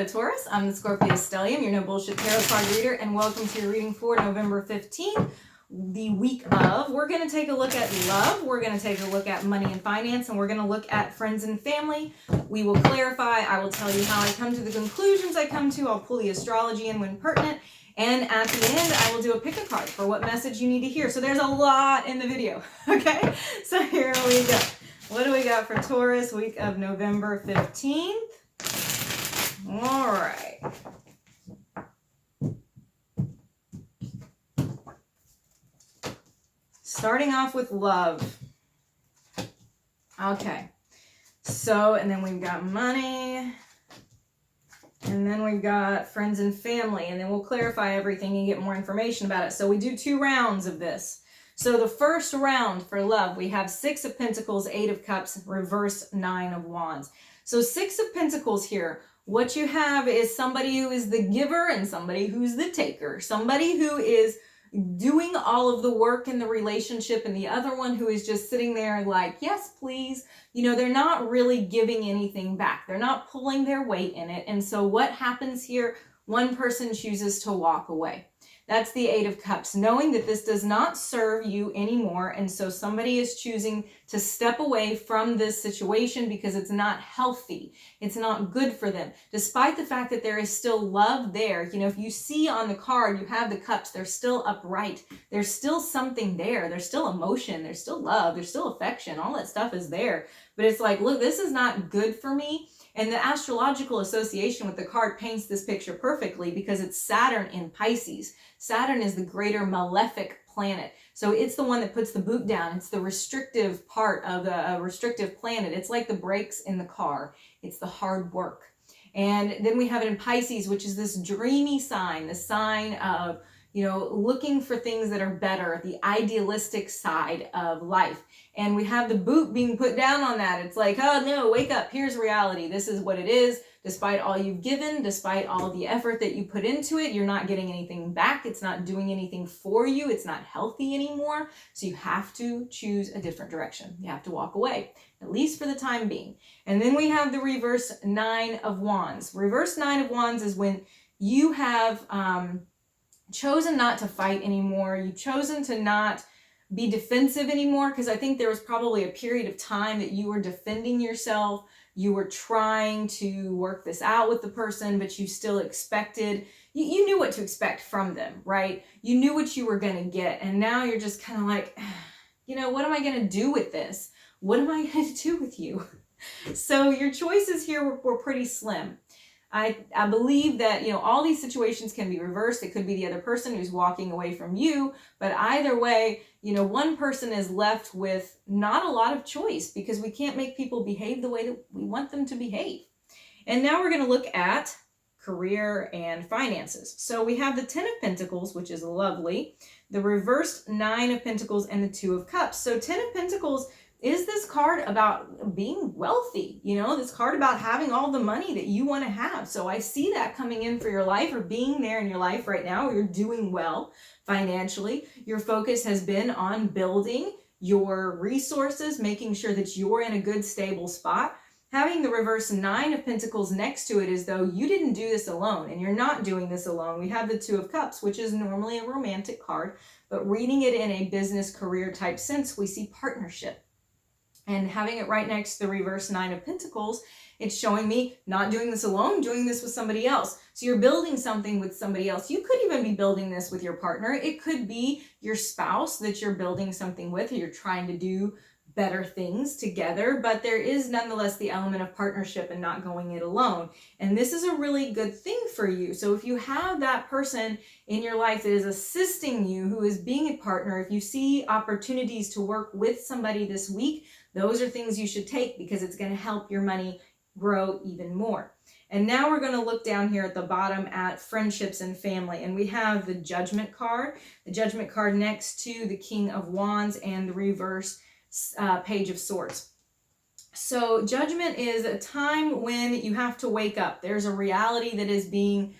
Hello Taurus, I'm the Scorpio Stellium, your no bullshit tarot card reader, and welcome to your reading for November 15th, the week of. We're going to take a look at love, we're going to take a look at money and finance, and we're going to look at friends and family. We will clarify, I will tell you how I come to the conclusions I come to, I'll pull the astrology in when pertinent, and at the end I will do a pick a card for what message you need to hear. So there's a lot in the video, okay? So here we go. What do we got for Taurus, week of November 15th? All right. Starting off with love. Okay. So, and then we've got money. And then we've got friends and family. And then we'll clarify everything and get more information about it. So we do 2 rounds of this. So the first round for love, we have 6 of Pentacles, 8 of Cups, reverse 9 of Wands. So 6 of Pentacles here. What you have is somebody who is the giver and somebody who's the taker. Somebody who is doing all of the work in the relationship and the other one who is just sitting there like, yes, please. You know, they're not really giving anything back. They're not pulling their weight in it. And so what happens here? One person chooses to walk away. That's the 8 of Cups, knowing that this does not serve you anymore. And so somebody is choosing to step away from this situation because it's not healthy. It's not good for them. Despite the fact that there is still love there. You know, if you see on the card, you have the cups, they're still upright. There's still something there. There's still emotion. There's still love. There's still affection. All that stuff is there. But it's like, look, this is not good for me. And the astrological association with the card paints this picture perfectly because it's Saturn in Pisces. Saturn is the greater malefic planet. So it's the one that puts the boot down. It's the restrictive part of the restrictive planet. It's like the brakes in the car. It's the hard work. And then we have it in Pisces, which is this dreamy sign, the sign of, you know, looking for things that are better, the idealistic side of life. And we have the boot being put down on that. It's like, oh no, wake up, here's reality. This is what it is. Despite all you've given, despite all the effort that you put into it, you're not getting anything back. It's not doing anything for you. It's not healthy anymore. So you have to choose a different direction. You have to walk away, at least for the time being. And then we have the reverse 9 of Wands. Reverse 9 of Wands is when you have chosen not to fight anymore. You've chosen to not be defensive anymore, because I think there was probably a period of time that you were defending yourself. You were trying to work this out with the person, but you still expected, you knew what to expect from them, right? You knew what you were going to get. And now you're just kind of like, you know, what am I going to do with this? What am I going to do with you? So your choices here were pretty slim. I believe that, you know, all these situations can be reversed. It could be the other person who's walking away from you, but either way, you know, one person is left with not a lot of choice because we can't make people behave the way that we want them to behave. And now we're going to look at career and finances. So we have the 10 of Pentacles, which is lovely, the reversed 9 of Pentacles, and the 2 of Cups. So 10 of Pentacles is this card about being wealthy, you know, this card about having all the money that you want to have. So I see that coming in for your life or being there in your life right now. Where you're doing well financially. Your focus has been on building your resources, making sure that you're in a good, stable spot. Having the reverse 9 of Pentacles next to it is though you didn't do this alone, and you're not doing this alone. We have the 2 of Cups, which is normally a romantic card, but reading it in a business career type sense, we see partnership. And having it right next to the reverse 9 of Pentacles, it's showing me not doing this alone, doing this with somebody else. So you're building something with somebody else. You could even be building this with your partner. It could be your spouse that you're building something with, or you're trying to do better things together, but there is nonetheless the element of partnership and not going it alone. And this is a really good thing for you. So if you have that person in your life that is assisting you, who is being a partner, if you see opportunities to work with somebody this week, those are things you should take because it's going to help your money grow even more. And now we're going to look down here at the bottom at friendships and family. And we have the Judgment card next to the King of Wands and the reverse Page of Swords. So Judgment is a time when you have to wake up. There's a reality that is being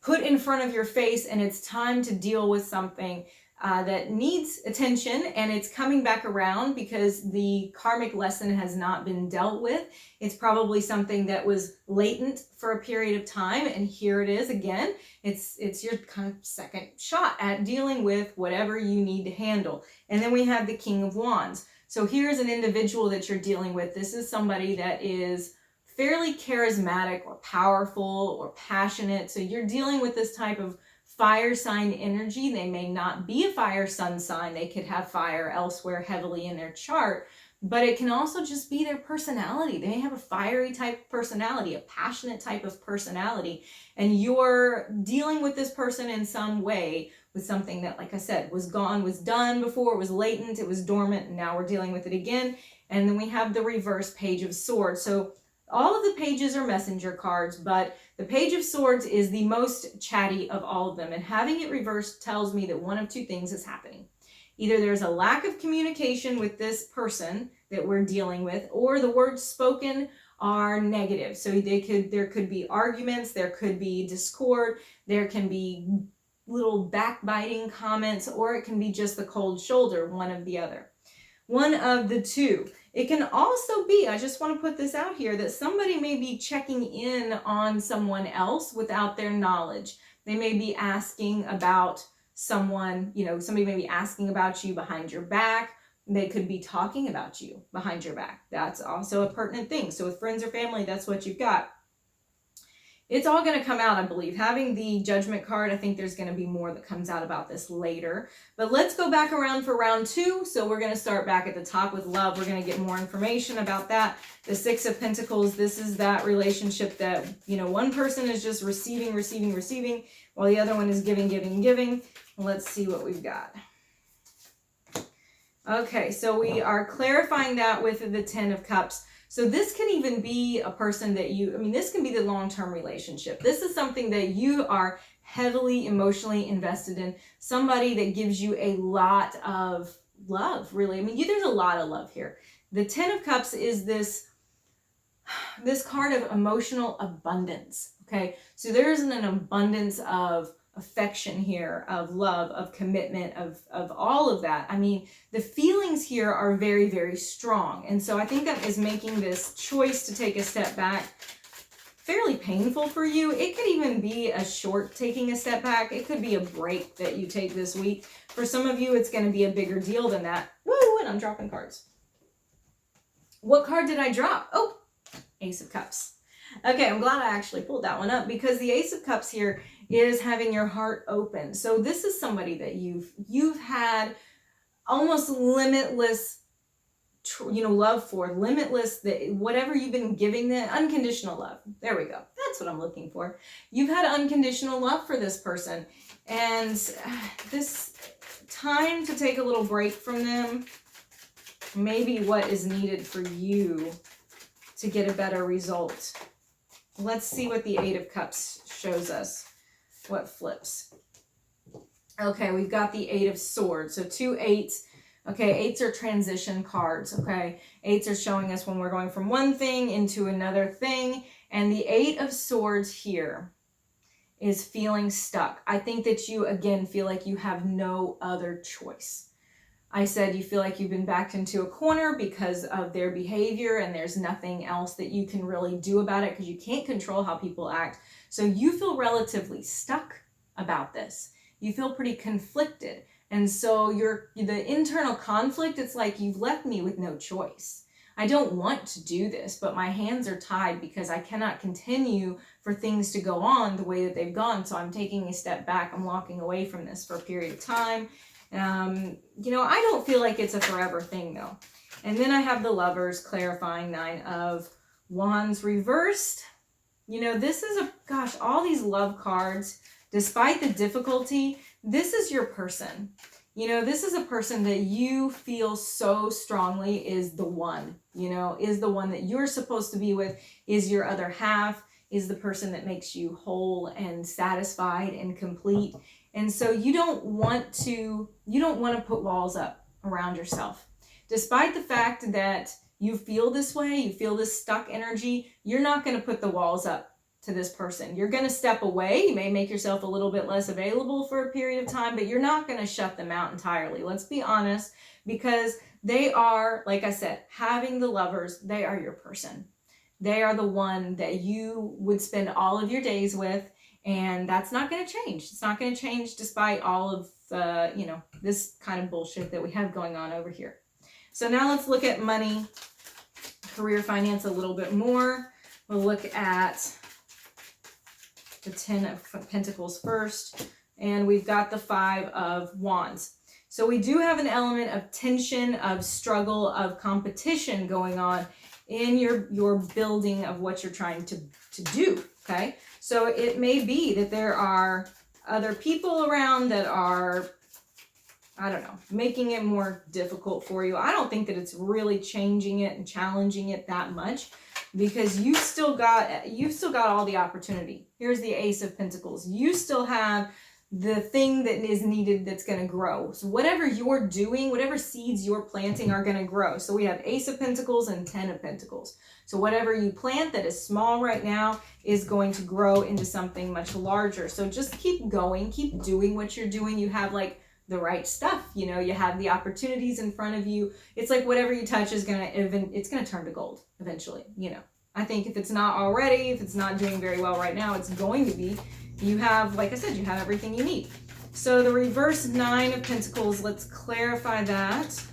put in front of your face and it's time to deal with something that needs attention, and it's coming back around because the karmic lesson has not been dealt with. It's probably something that was latent for a period of time, and here it is again. It's your kind of second shot at dealing with whatever you need to handle. And then we have the King of Wands. So here's an individual that you're dealing with. This is somebody that is fairly charismatic or powerful or passionate. So you're dealing with this type of fire sign energy. They may not be a fire sun sign. They could have fire elsewhere heavily in their chart, but it can also just be their personality. They may have a fiery type of personality, a passionate type of personality, and you're dealing with this person in some way with something that, like I said, was gone, was done before, it was latent, it was dormant, and now we're dealing with it again. And then we have the reverse Page of Swords. So all of the pages are messenger cards, but the Page of Swords is the most chatty of all of them. And having it reversed tells me that one of two things is happening. Either there's a lack of communication with this person that we're dealing with, or the words spoken are negative. So there could be arguments, there could be discord, there can be little backbiting comments, or it can be just the cold shoulder, one of the other. One of the two. It can also be, I just want to put this out here, that somebody may be checking in on someone else without their knowledge. They may be asking about someone, somebody may be asking about you behind your back. They could be talking about you behind your back. That's also a pertinent thing. So with friends or family, that's what you've got. It's all going to come out, I believe. Having the Judgment card, I think there's going to be more that comes out about this later. But let's go back around for round 2. So we're going to start back at the top with love. We're going to get more information about that. The Six of Pentacles, this is that relationship that, one person is just receiving, while the other one is giving. Let's see what we've got. Okay, so we are clarifying that with the Ten of Cups. So this can even be a person that this can be the long-term relationship. This is something that you are heavily emotionally invested in. Somebody that gives you a lot of love, really. There's a lot of love here. The Ten of Cups is this card of emotional abundance, okay? So there's an abundance of affection here, of love, of commitment, of all of that. The feelings here are very, very strong. And so I think that is making this choice to take a step back fairly painful for you. It could even be a short taking a step back. It could be a break that you take this week. For some of you, it's going to be a bigger deal than that. Woo, and I'm dropping cards. What card did I drop? Oh, Ace of Cups. Okay, I'm glad I actually pulled that one up, because the Ace of Cups here is having your heart open. So this is somebody that you've had almost limitless love for, limitless, whatever you've been giving them, unconditional love. There we go. That's what I'm looking for. You've had unconditional love for this person, and this time to take a little break from them may be what is needed for you to get a better result. Let's see what the Eight of Cups shows us. What flips? Okay, we've got the Eight of Swords. So 2 8s. Okay, 8s are transition cards. Okay, 8s are showing us when we're going from one thing into another thing. And the 8 of Swords here is feeling stuck. I think that you, again, feel like you have no other choice. I said you feel like you've been backed into a corner because of their behavior, and there's nothing else that you can really do about it because you can't control how people act. So you feel relatively stuck about this. You feel pretty conflicted. And so the internal conflict, it's like, you've left me with no choice. I don't want to do this, but my hands are tied because I cannot continue for things to go on the way that they've gone. So I'm taking a step back. I'm walking away from this for a period of time. I don't feel like it's a forever thing though. And then I have the Lovers, clarifying 9 of Wands reversed. This is all these love cards, despite the difficulty, this is your person. This is a person that you feel so strongly is the one, is the one that you're supposed to be with, is your other half, is the person that makes you whole and satisfied and complete. And so you don't want to put walls up around yourself. Despite the fact that you feel this way, you feel this stuck energy, you're not going to put the walls up to this person. You're going to step away. You may make yourself a little bit less available for a period of time, but you're not going to shut them out entirely. Let's be honest, because they are, like I said, having the Lovers, they are your person. They are the one that you would spend all of your days with, and that's not going to change. It's not going to change despite all of this kind of bullshit that we have going on over here. So now let's look at money, career, finance a little bit more. We'll look at the 10 of Pentacles first, and we've got the 5 of Wands. So we do have an element of tension, of struggle, of competition going on in your building of what you're trying to do, okay? So it may be that there are other people around that are, I don't know, making it more difficult for you. I don't think that it's really changing it and challenging it that much, because you've still got all the opportunity. Here's the Ace of Pentacles. You still have the thing that is needed that's going to grow. So whatever you're doing, whatever seeds you're planting are going to grow. So we have Ace of Pentacles and 10 of Pentacles. So whatever you plant that is small right now is going to grow into something much larger. So just keep going, keep doing what you're doing. You have like the right stuff, you know, you have the opportunities in front of you. It's like whatever you touch is it's going to turn to gold eventually, you know. I think if it's not already, if it's not doing very well right now, it's going to be. You have, like I said, you have everything you need. So the reverse 9 of Pentacles, let's clarify that.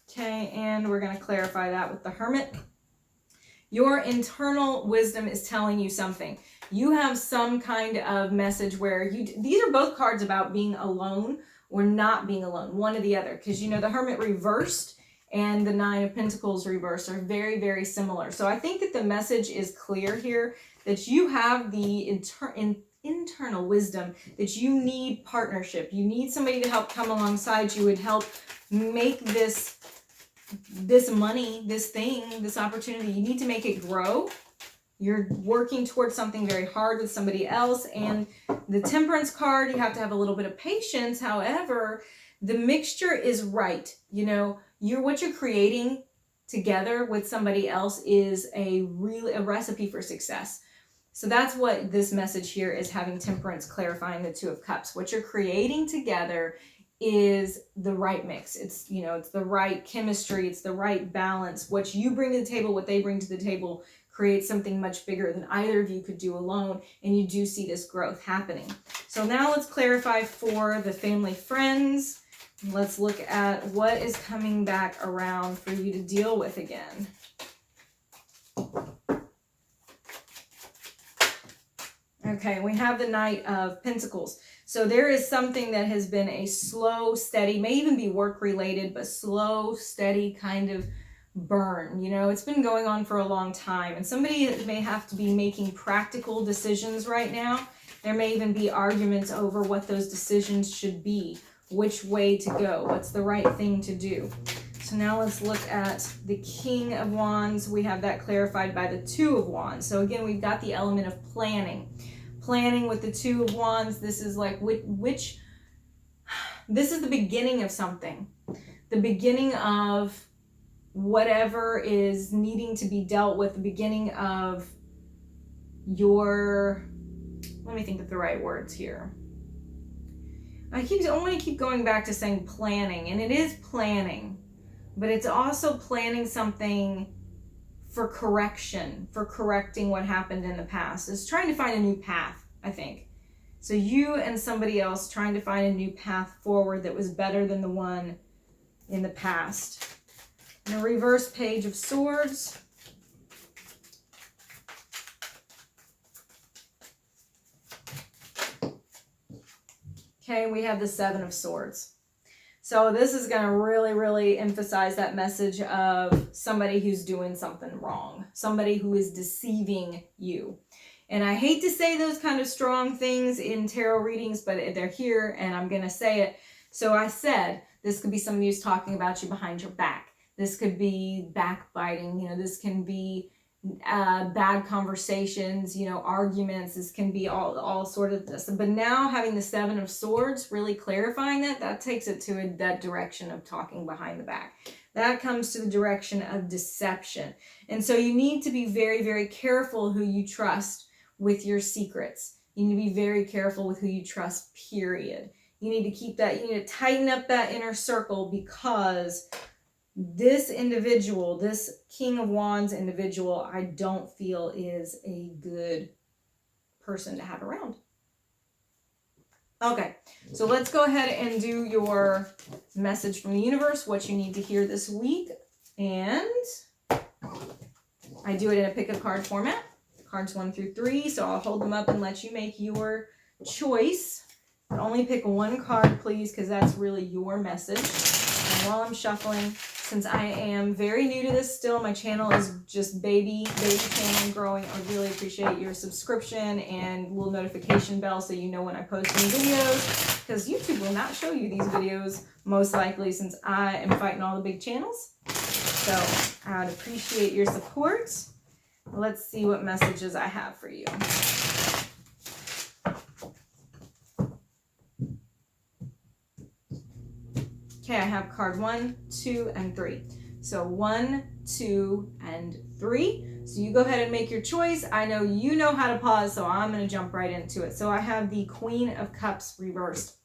Okay, and we're going to clarify that with the Hermit. Your internal wisdom is telling you something. You have some kind of message where these are both cards about being alone or not being alone, one or the other. Because, you know, the Hermit reversed and the 9 of Pentacles reversed are very, very similar. So I think that the message is clear here, that you have the internal wisdom, that you need partnership. You need somebody to help come alongside you and help make this money, this thing, this opportunity. You need to make it grow. You're working towards something very hard with somebody else. And the Temperance card, you have to have a little bit of patience. However, the mixture is right. You know, what you're creating together with somebody else is a recipe for success. So that's what this message here is, having Temperance clarifying the 2 of Cups. What you're creating together is the right mix. It's, you know, it's the right chemistry. It's the right balance. What you bring to the table, what they bring to the table creates something much bigger than either of you could do alone. And you do see this growth happening. So now let's clarify for the family, friends. Let's look at what is coming back around for you to deal with again. Okay, we have the Knight of Pentacles. So there is something that has been a slow, steady, may even be work related, but slow, steady kind of burn. You know, it's been going on for a long time, and somebody may have to be making practical decisions right now. There may even be arguments over what those decisions should be, which way to go, what's the right thing to do. So now let's look at the King of Wands. We have that clarified by the 2 of Wands. So again, we've got the element of planning. Planning with the 2 of Wands. This is like this is the beginning of something. The beginning of whatever is needing to be dealt with. The beginning of your, let me think of the right words here. I want to keep going back to saying planning, and it is planning, but it's also planning something for correction, for correcting what happened in the past. It's trying to find a new path, I think. So you and somebody else trying to find a new path forward that was better than the one in the past. And the reverse Page of Swords. Okay, we have the 7 of Swords. So this is going to really, really emphasize that message of somebody who's doing something wrong. Somebody who is deceiving you. And I hate to say those kind of strong things in tarot readings, but they're here and I'm going to say it. So I said, this could be somebody who's talking about you behind your back. This could be backbiting. You know, this can be bad conversations, you know, arguments. This can be all sort of this. But now having the Seven of Swords, really clarifying that takes it to that direction of talking behind the back. That comes to the direction of deception. And so you need to be very, very careful who you trust with your secrets. You need to be very careful with who you trust, period. You need to keep that, you need to tighten up that inner circle, because this individual, this King of Wands individual, I don't feel is a good person to have around. Okay, so let's go ahead and do your message from the universe, what you need to hear this week. And I do it in a pick a card format, cards 1 through 3. So I'll hold them up and let you make your choice. But only pick one card, please, because that's really your message. And while I'm shuffling, since I am very new to this still, my channel is just baby channel growing. I really appreciate your subscription and little notification bell so you know when I post new videos, because YouTube will not show you these videos most likely, since I am fighting all the big channels. So I would appreciate your support. Let's see what messages I have for you. Okay, I have card 1, 2, and 3. So 1, 2, and 3. So you go ahead and make your choice. I know you know how to pause, so I'm going to jump right into it. So I have the Queen of Cups reversed.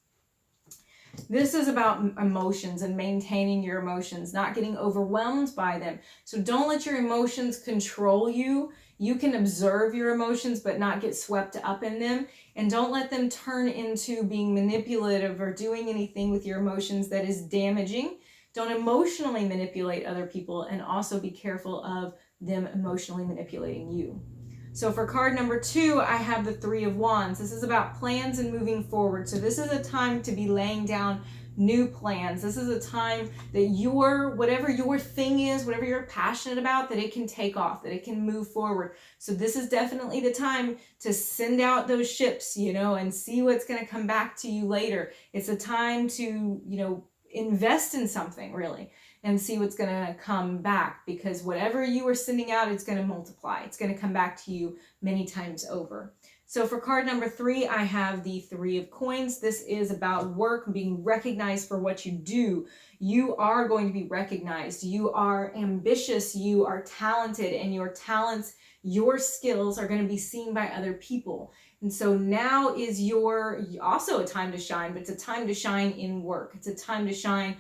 This is about emotions and maintaining your emotions, not getting overwhelmed by them. So don't let your emotions control you. You can observe your emotions, but not get swept up in them. And don't let them turn into being manipulative or doing anything with your emotions that is damaging. Don't emotionally manipulate other people, and also be careful of them emotionally manipulating you. So for card number 2, I have the 3 of Wands. This is about plans and moving forward. So this is a time to be laying down new plans. This is a time that whatever your thing is, whatever you're passionate about, that it can take off, that it can move forward. So this is definitely the time to send out those ships, you know, and see what's going to come back to you later. It's a time to, you know, invest in something really, and see what's going to come back, because whatever you are sending out, it's going to multiply. It's going to come back to you many times over. So for card number 3, I have the 3 of Coins. This is about work, being recognized for what you do. You are going to be recognized. You are ambitious. You are talented, and your talents, your skills are going to be seen by other people. And so now is also a time to shine, but it's a time to shine in work. It's a time to shine,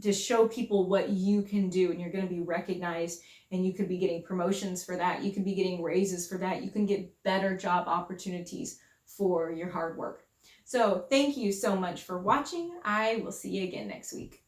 to show people what you can do, and you're going to be recognized, and you could be getting promotions for that. You could be getting raises for that. You can get better job opportunities for your hard work. So thank you so much for watching. I will see you again next week.